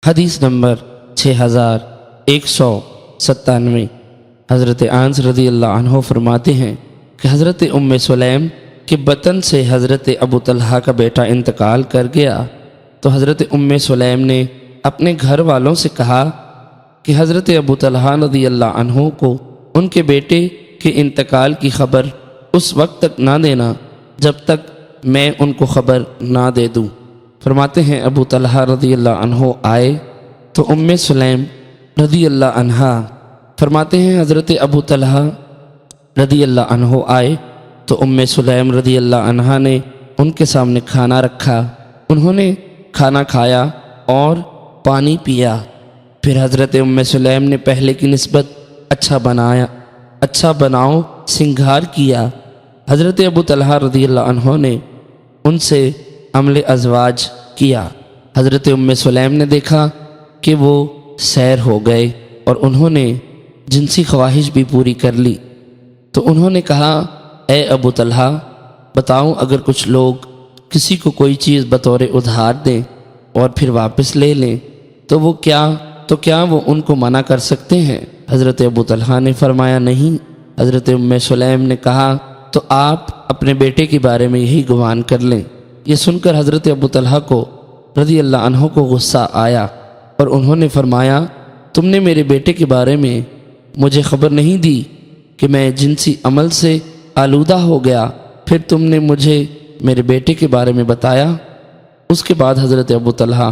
حدیث نمبر 6197۔ حضرت انس رضی اللہ عنہ فرماتے ہیں کہ حضرت ام سلیم کے بطن سے حضرت ابو طلحہ کا بیٹا انتقال کر گیا تو حضرت ام سلیم نے اپنے گھر والوں سے کہا کہ حضرت ابو طلحہ رضی اللہ عنہ کو ان کے بیٹے کے انتقال کی خبر اس وقت تک نہ دینا جب تک میں ان کو خبر نہ دے دوں۔ فرماتے ہیں ابو طلحہ رضی اللہ عنہ آئے تو ام سلیم رضی اللہ عنہا فرماتے ہیں حضرت ابو طلحہ رضی اللہ عنہ آئے تو ام سلیم رضی اللہ عنہا نے ان کے سامنے کھانا رکھا، انہوں نے کھانا کھایا اور پانی پیا، پھر حضرت ام سلیم نے پہلے کی نسبت اچھا بناؤ سنگھار کیا۔ حضرت ابو طلحہ رضی اللہ عنہ نے ان سے عمل ازواج کیا۔ حضرت ام سلیم نے دیکھا کہ وہ سیر ہو گئے اور انہوں نے جنسی خواہش بھی پوری کر لی تو انہوں نے کہا اے ابو طلحہ بتاؤں اگر کچھ لوگ کسی کو کوئی چیز بطور ادھار دیں اور پھر واپس لے لیں تو کیا وہ ان کو منع کر سکتے ہیں؟ حضرت ابو طلحہ نے فرمایا نہیں۔ حضرت ام سلیم نے کہا تو آپ اپنے بیٹے کے بارے میں یہی گمان کر لیں۔ یہ سن کر حضرت ابو طلحہ کو رضی اللہ عنہ کو غصہ آیا اور انہوں نے فرمایا تم نے میرے بیٹے کے بارے میں مجھے خبر نہیں دی کہ میں جنسی عمل سے آلودہ ہو گیا، پھر تم نے مجھے میرے بیٹے کے بارے میں بتایا۔ اس کے بعد حضرت ابو طلحہ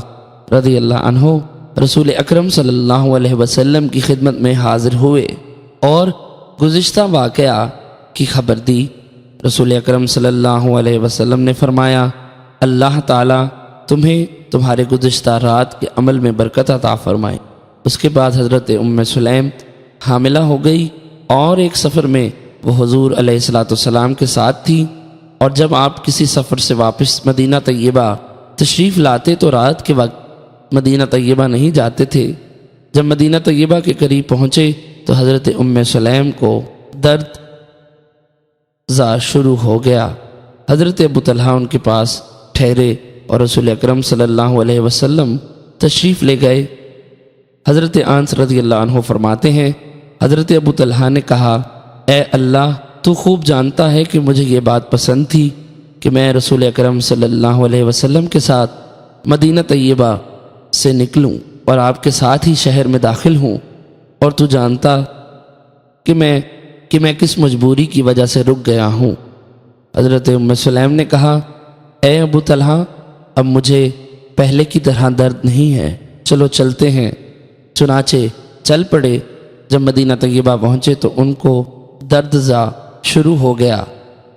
رضی اللہ عنہ رسول اکرم صلی اللہ علیہ وسلم کی خدمت میں حاضر ہوئے اور گزشتہ واقعہ کی خبر دی۔ رسول اکرم صلی اللہ علیہ وسلم نے فرمایا اللہ تعالیٰ تمہیں تمہارے گزشتہ رات کے عمل میں برکت عطا فرمائے۔ اس کے بعد حضرت ام سلیم حاملہ ہو گئی اور ایک سفر میں وہ حضور علیہ السلام کے ساتھ تھی، اور جب آپ کسی سفر سے واپس مدینہ طیبہ تشریف لاتے تو رات کے وقت مدینہ طیبہ نہیں جاتے تھے۔ جب مدینہ طیبہ کے قریب پہنچے تو حضرت ام سلیم کو درد شروع ہو گیا۔ حضرت ابو طلحہ ان کے پاس ٹھہرے اور رسول اکرم صلی اللہ علیہ وسلم تشریف لے گئے۔ حضرت انس رضی اللہ عنہ فرماتے ہیں حضرت ابو طلحہ نے کہا اے اللہ تو خوب جانتا ہے کہ مجھے یہ بات پسند تھی کہ میں رسول اکرم صلی اللہ علیہ وسلم کے ساتھ مدینہ طیبہ سے نکلوں اور آپ کے ساتھ ہی شہر میں داخل ہوں، اور تو جانتا کہ میں کس مجبوری کی وجہ سے رک گیا ہوں۔ حضرت ام سلیم نے کہا اے ابو طلحہ اب مجھے پہلے کی طرح درد نہیں ہے، چلو چلتے ہیں۔ چنانچہ چل پڑے۔ جب مدینہ طیبہ پہنچے تو ان کو درد شروع ہو گیا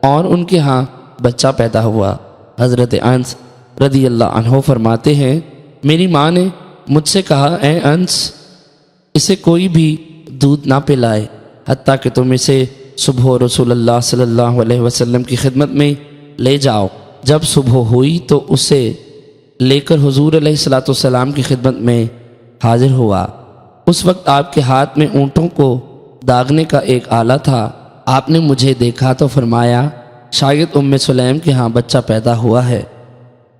اور ان کے ہاں بچہ پیدا ہوا۔ حضرت انس رضی اللہ عنہ فرماتے ہیں میری ماں نے مجھ سے کہا اے انس اسے کوئی بھی دودھ نہ پلائے حتیٰ کہ تم اسے صبح رسول اللہ صلی اللہ علیہ وسلم کی خدمت میں لے جاؤ۔ جب صبح ہوئی تو اسے لے کر حضور علیہ السلام کی خدمت میں حاضر ہوا۔ اس وقت آپ کے ہاتھ میں اونٹوں کو داغنے کا ایک آلہ تھا۔ آپ نے مجھے دیکھا تو فرمایا شاید ام سلیم کے ہاں بچہ پیدا ہوا ہے۔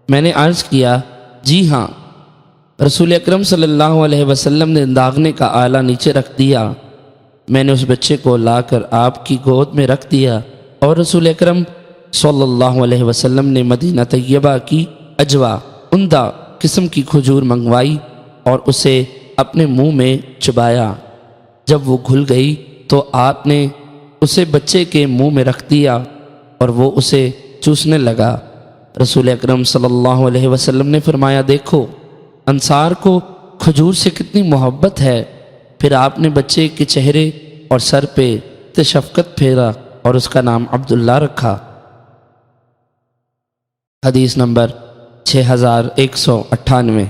میں نے عرض کیا جی ہاں۔ رسول اکرم صلی اللہ علیہ وسلم نے داغنے کا آلہ نیچے رکھ دیا۔ میں نے اس بچے کو لا کر آپ کی گود میں رکھ دیا اور رسول اکرم صلی اللہ علیہ وسلم نے مدینہ طیبہ کی اجوا عمدہ قسم کی کھجور منگوائی اور اسے اپنے منہ میں چبایا۔ جب وہ گھل گئی تو آپ نے اسے بچے کے منہ میں رکھ دیا اور وہ اسے چوسنے لگا۔ رسول اکرم صلی اللہ علیہ وسلم نے فرمایا دیکھو انصار کو کھجور سے کتنی محبت ہے۔ پھر آپ نے بچے کے چہرے اور سر پہ شفقت پھیرا اور اس کا نام عبداللہ رکھا۔ حدیث نمبر 6198۔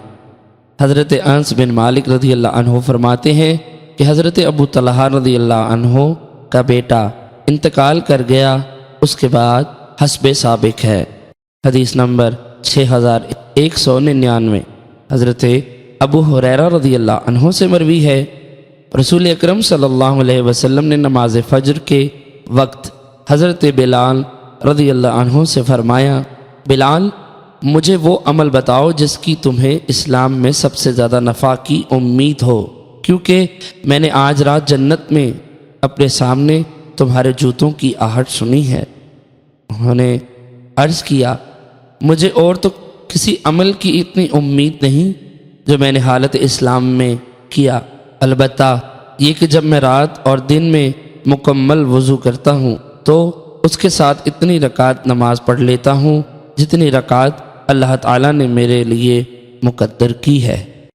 حضرت انس بن مالک رضی اللہ عنہ فرماتے ہیں کہ حضرت ابو طلحہ رضی اللہ عنہ کا بیٹا انتقال کر گیا، اس کے بعد حسب سابق ہے۔ حدیث نمبر 6199۔ حضرت ابو ہریرہ رضی اللہ عنہ سے مروی ہے رسول اکرم صلی اللہ علیہ وسلم نے نماز فجر کے وقت حضرت بلال رضی اللہ عنہ سے فرمایا بلال مجھے وہ عمل بتاؤ جس کی تمہیں اسلام میں سب سے زیادہ نفع کی امید ہو، کیونکہ میں نے آج رات جنت میں اپنے سامنے تمہارے جوتوں کی آہٹ سنی ہے۔ انہوں نے عرض کیا، مجھے اور تو کسی عمل کی اتنی امید نہیں جو میں نے حالت اسلام میں کیا، البتہ یہ کہ جب میں رات اور دن میں مکمل وضو کرتا ہوں تو اس کے ساتھ اتنی رکعت نماز پڑھ لیتا ہوں جتنی رکعت اللہ تعالیٰ نے میرے لیے مقدر کی ہے۔